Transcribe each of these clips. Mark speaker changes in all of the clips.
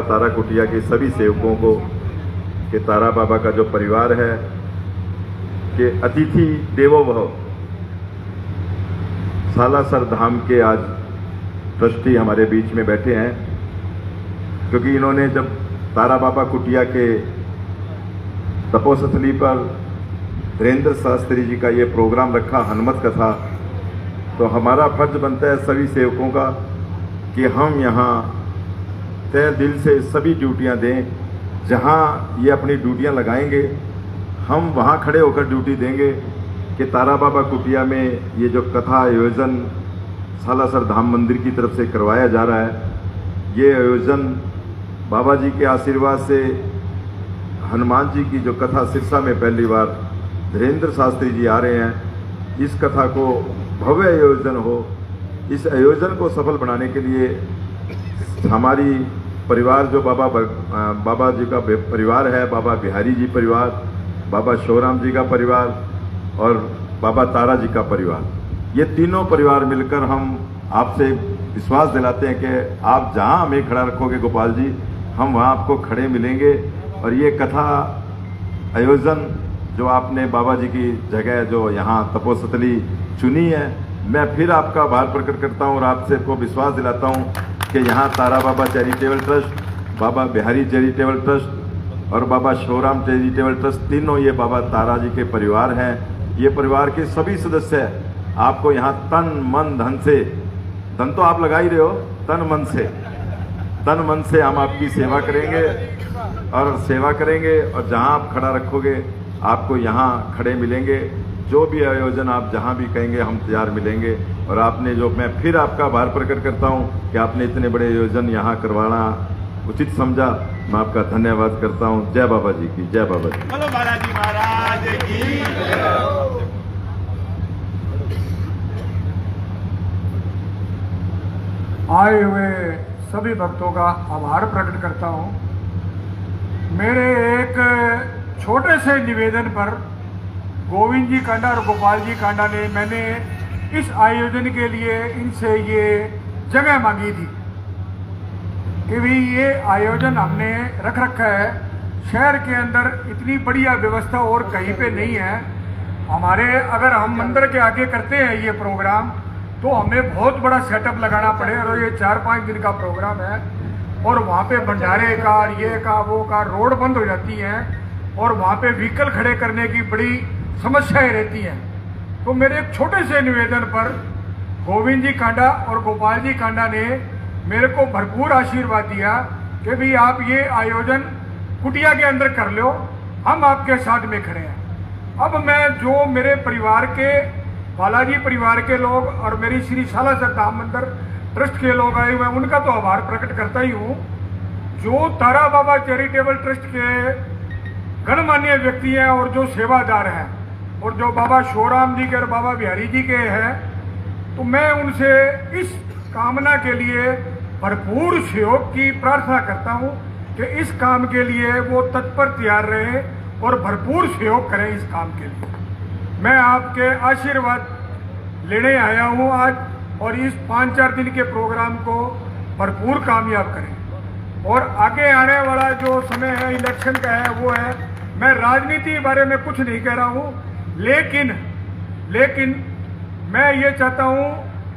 Speaker 1: तारा कुटिया के सभी सेवकों को कि तारा बाबा का जो परिवार है कि अतिथि देवो भव, सालासर धाम के आज ट्रस्टी हमारे बीच में बैठे हैं, क्योंकि इन्होंने जब तारा बाबा कुटिया के तपोस्थली पर धीरेन्द्र शास्त्री जी का ये प्रोग्राम रखा हनुमत कथा, तो हमारा फर्ज बनता है सभी सेवकों का कि हम यहाँ तय दिल से सभी ड्यूटियां दें। जहां ये अपनी ड्यूटियां लगाएंगे हम वहां खड़े होकर ड्यूटी देंगे कि तारा बाबा कुटिया में ये जो कथा आयोजन सालासर धाम मंदिर की तरफ से करवाया जा रहा है, ये आयोजन बाबा जी के आशीर्वाद से हनुमान जी की जो कथा सिरसा में पहली बार धीरेन्द्र शास्त्री जी आ रहे हैं, इस कथा को भव्य आयोजन हो। इस आयोजन को सफल बनाने के लिए हमारी परिवार जो बाबा जी का परिवार है, बाबा बिहारी जी परिवार, बाबा शिवराम जी का परिवार और बाबा तारा जी का परिवार, ये तीनों परिवार मिलकर हम आपसे विश्वास दिलाते हैं कि आप जहां हमें खड़ा रखोगे गोपाल जी, हम वहां आपको खड़े मिलेंगे। और ये कथा आयोजन जो आपने बाबा जी की जगह जो यहाँ तपोस्थली चुनी है, मैं फिर आपका आभार प्रकट करता हूँ और आपसे को विश्वास दिलाता हूँ कि यहाँ तारा बाबा चैरिटेबल ट्रस्ट, बाबा बिहारी चैरिटेबल ट्रस्ट और बाबा शिवराम चैरिटेबल ट्रस्ट, तीनों ये बाबा तारा जी के परिवार हैं। ये परिवार के सभी सदस्य आपको यहाँ तन मन धन से, धन तो आप लगा ही रहे हो, तन मन से हम आपकी सेवा करेंगे और जहाँ आप खड़ा रखोगे आपको यहाँ खड़े मिलेंगे। जो भी आयोजन आप जहाँ भी कहेंगे हम तैयार मिलेंगे। और आपने जो, मैं फिर आपका आभार प्रकट करता हूँ कि आपने इतने बड़े आयोजन यहाँ करवाना उचित समझा, मैं आपका धन्यवाद करता हूँ। जय बाबा जी की, जय बाबा जी।
Speaker 2: बोलो बालाजी महाराज की।
Speaker 3: आए हुए सभी भक्तों का आभार प्रकट करता हूँ। मेरे एक छोटे से निवेदन पर गोविंद जी कांडा और गोपाल जी कांडा ने, मैंने इस आयोजन के लिए इनसे ये जगह मांगी थी कि भी ये आयोजन हमने रख रखा है। शहर के अंदर इतनी बढ़िया व्यवस्था और कहीं पे नहीं है हमारे। अगर हम मंदिर के आगे करते हैं ये प्रोग्राम तो हमें बहुत बड़ा सेटअप लगाना पड़े, और ये 4-5 दिन का प्रोग्राम है और वहाँ पे भंडारे का, ये का, वो का, रोड बंद हो जाती हैं और वहाँ पे व्हीकल खड़े करने की बड़ी समस्याएं रहती हैं। तो मेरे एक छोटे से निवेदन पर गोविंद जी कांडा और गोपाल जी कांडा ने मेरे को भरपूर आशीर्वाद दिया कि भाई आप ये आयोजन कुटिया के अंदर कर लो, हम आपके साथ में खड़े हैं। अब मैं जो मेरे परिवार के, बालाजी परिवार के लोग और मेरी श्री सालासर धाम मंदिर ट्रस्ट के लोग आए हुए हैं, उनका तो आभार प्रकट करता ही हूँ। जो तारा बाबा चैरिटेबल ट्रस्ट के गणमान्य व्यक्ति हैं और जो सेवादार हैं और जो बाबा शिवराम जी के और बाबा बिहारी जी के हैं, तो मैं उनसे इस कामना के लिए भरपूर सहयोग की प्रार्थना करता हूं कि इस काम के लिए वो तत्पर तैयार रहें और भरपूर सहयोग करें इस काम के लिए। मैं आपके आशीर्वाद लेने आया हूं आज, और इस 5-4 दिन के प्रोग्राम को भरपूर कामयाब करें। और आगे आने वाला जो समय है इलेक्शन का है वो है, मैं राजनीति के बारे में कुछ नहीं कह रहा हूं, लेकिन मैं ये चाहता हूं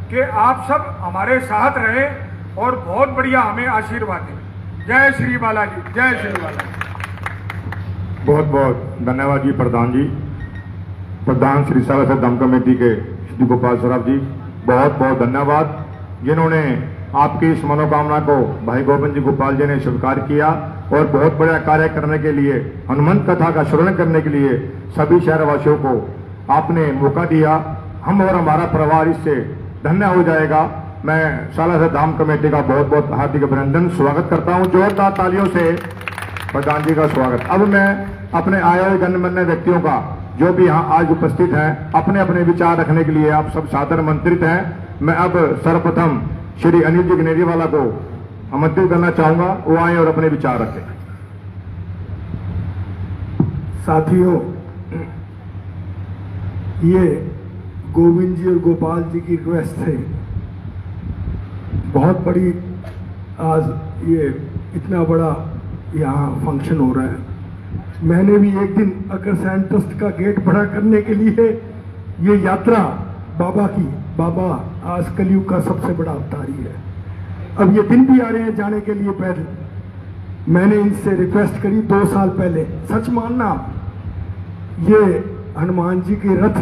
Speaker 3: कि आप सब हमारे साथ रहें और बहुत बढ़िया हमें आशीर्वाद दें। जय श्री बालाजी, जय श्री बालाजी।
Speaker 4: बहुत बहुत धन्यवाद जी प्रधान जी, प्रधान श्री सालासर धाम कमेटी के श्री गोपाल सराफ जी, बहुत बहुत धन्यवाद जिन्होंने आपकी इस मनोकामना को भाई गोविंद जी गोपाल जी ने स्वीकार किया और बहुत बड़ा कार्य करने के लिए, हनुमंत कथा का श्रवण करने के लिए सभी शहरवासियों को आपने मौका दिया। हम और हमारा परिवार इससे धन्य हो जाएगा। मैं सालासर धाम कमेटी का बहुत बहुत हार्दिक अभिनंदन, स्वागत करता हूं। जोरदार तालियों से प्रधान जी का स्वागत। अब मैं अपने आए हुए गणमान्य व्यक्तियों का, जो भी यहाँ आज उपस्थित हैं, अपने अपने विचार रखने के लिए आप सब सादर आमंत्रित हैं। मैं अब सर्वप्रथम श्री अनिल जी गनेरीवाला को आमंत्रित करना चाहूंगा, वो आए और अपने विचार रखें।
Speaker 3: साथियों, ये गोविंद जी और गोपाल जी की रिक्वेस्ट है, बहुत बड़ी आज ये इतना बड़ा यहाँ फंक्शन हो रहा है। मैंने भी एक दिन अग्रसेन ट्रस्ट का गेट बड़ा करने के लिए ये यात्रा बाबा की, बाबा आज कलयुग का सबसे बड़ा अवतारी है। अब ये दिन भी आ रहे हैं जाने के लिए पैदल। मैंने इनसे रिक्वेस्ट करी 2 साल पहले, सच मानना आप, ये हनुमान जी की रथ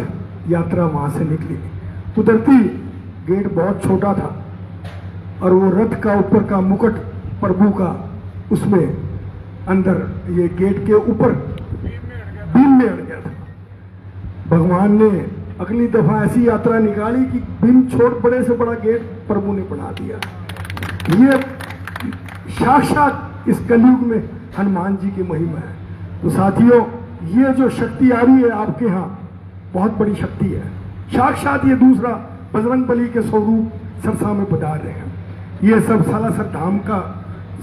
Speaker 3: यात्रा वहां से निकली। कुदरती गेट बहुत छोटा था और वो रथ का ऊपर का मुकुट प्रभु का, उसमें अंदर ये गेट के ऊपर बीम में अड़ गया था। भगवान ने अगली दफा ऐसी यात्रा निकाली कि बीम छोड़ बड़े से बड़ा गेट प्रभु ने बना दिया। ये साक्षात इस कलयुग में हनुमान जी की महिमा है। तो साथियों, ये जो शक्ति आ रही है आपके यहाँ, बहुत बड़ी शक्ति है। साक्षात ये दूसरा बजरंगबली के स्वरूप सरसा में पधार रहे हैं। ये सब सालासर धाम का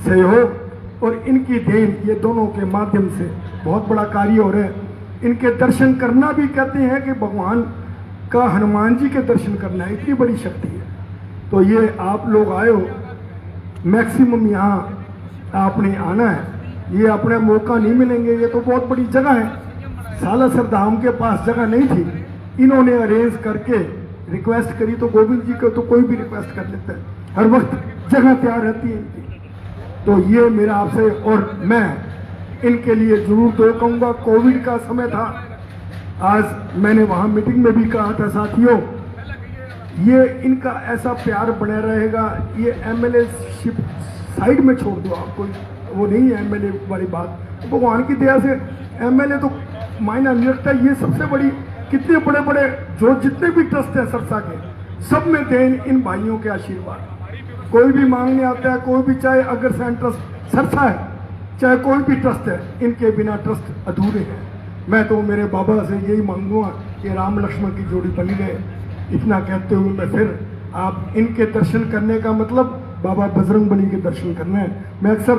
Speaker 3: सहयोग और इनकी देन, ये दोनों के माध्यम से बहुत बड़ा कार्य हो रहा है। इनके दर्शन करना भी कहते हैं कि भगवान का हनुमान जी के दर्शन करना है, इतनी बड़ी शक्ति है। तो ये आप लोग आए हो, मैक्सिमम यहाँ आपने आना है। ये अपने मौका नहीं मिलेंगे, ये तो बहुत बड़ी जगह है। सालासर धाम के पास जगह नहीं थी, इन्होंने अरेंज करके रिक्वेस्ट करी, तो गोविंद जी को तो कोई भी रिक्वेस्ट कर लेता है, हर वक्त जगह तैयार रहती है इनकी। तो ये मेरा आपसे, और मैं इनके लिए जरूर तो कहूँगा, कोविड का समय था, आज मैंने वहाँ मीटिंग में भी कहा था साथियों, ये इनका ऐसा प्यार बने रहेगा। ये एमएलए शिप साइड में छोड़ दो, आप कोई वो नहीं है एमएलए वाली बात। भगवान की दया से एमएलए तो मायना नहीं रखता। ये सबसे बड़ी, कितने बड़े बड़े जो जितने भी ट्रस्ट है सरसा के, सब में देन इन भाइयों के आशीर्वाद। कोई भी मांगने आता है, कोई भी, चाहे अग्रसेन ट्रस्ट सरसा है, चाहे कोई भी ट्रस्ट है, इनके बिना ट्रस्ट अधूरे हैं। मैं तो मेरे बाबा से यही मांगूंगा कि राम लक्ष्मण की जोड़ी बनी रहे। इतना कहते हुए मैं फिर, आप इनके दर्शन करने का मतलब बाबा बजरंगबली के दर्शन करना है। मैं अक्सर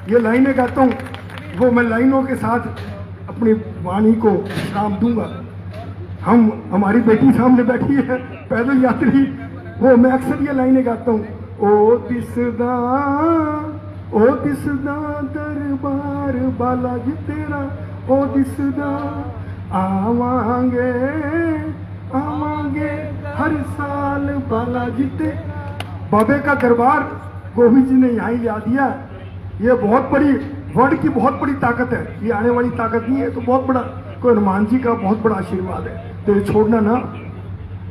Speaker 3: ये लाइनें गाता हूँ, वो मैं लाइनों के साथ अपनी वाणी को विश्राम दूंगा। हमारी बेटी सामने बैठी है, पैदल यात्री, वो मैं अक्सर ये लाइनें गाता हूँ। ओ दिसदा दरबार बालाजी तेरा, ओ दिसदा आवांगे हर साल बालाजी ते। बाबे का दरबार गोविंद जी ने यहाँ ही ला दिया। ये बहुत बड़ी वर्ड की बहुत बड़ी ताकत है, ये आने वाली ताकत नहीं है। तो बहुत बड़ा, कोई हनुमान जी का बहुत बड़ा आशीर्वाद है। तो ये छोड़ना ना।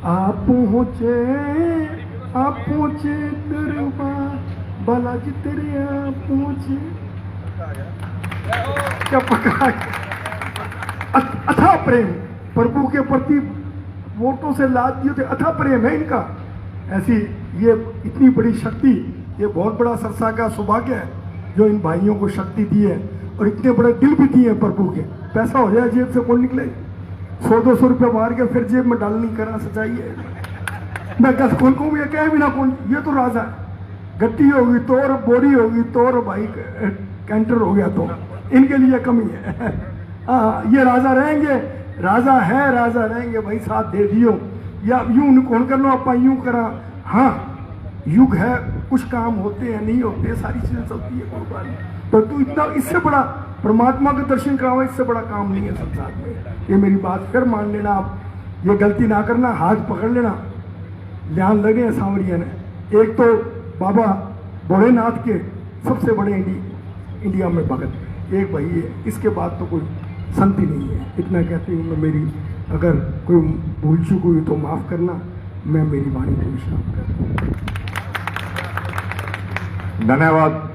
Speaker 3: आप पहुँचे दरबार बालाजी तेरे, आप पहुँचे। क्या पका अथा प्रेम प्रभु के प्रति वोटों से लाद दिए थे, अथा प्रेम है इनका। ऐसी ये इतनी बड़ी शक्ति, ये बहुत बड़ा सरसा का सौभाग्य है जो इन भाइयों को शक्ति दी है, और इतने बड़े दिल भी दिए हैं प्रभु के। पैसा हो जाए जेब से कौन निकले, 100-200 रुपये मार के फिर जेब में डालनी करना सच्चाई है। मैं कस कौन कहूँ, ये कहे बिना कौन, ये तो राजा है। गट्टी होगी तो, और बोरी होगी तो, और भाई कैंटर हो गया तो, इनके लिए कमी है। ये राजा रहेंगे, राजा है, राजा रहेंगे भाई, साथ दे दियो। या यूं कौन कर लो, आप यूं करा। हाँ, युग है, कुछ काम होते हैं, नहीं होते, सारी चीजें चलती है, कोई बात नहीं। तो तू इतना, इससे बड़ा परमात्मा के दर्शन कराओ, इससे बड़ा काम नहीं है संसार में। ये मेरी बात फिर मान लेना, आप ये गलती ना करना, हाथ पकड़ लेना। ध्यान लगे हैं सांवरिया ने। एक तो बाबा भोलेनाथ के सबसे बड़े इंडिया में भगत एक भाई है, इसके बाद तो कोई संत ही नहीं है। इतना कहते हुए मैं मेरी, अगर कोई भूल चूक हुई तो माफ़ करना, मैं मेरी वाणी को विश्राम करता हूँ।
Speaker 4: धन्यवाद।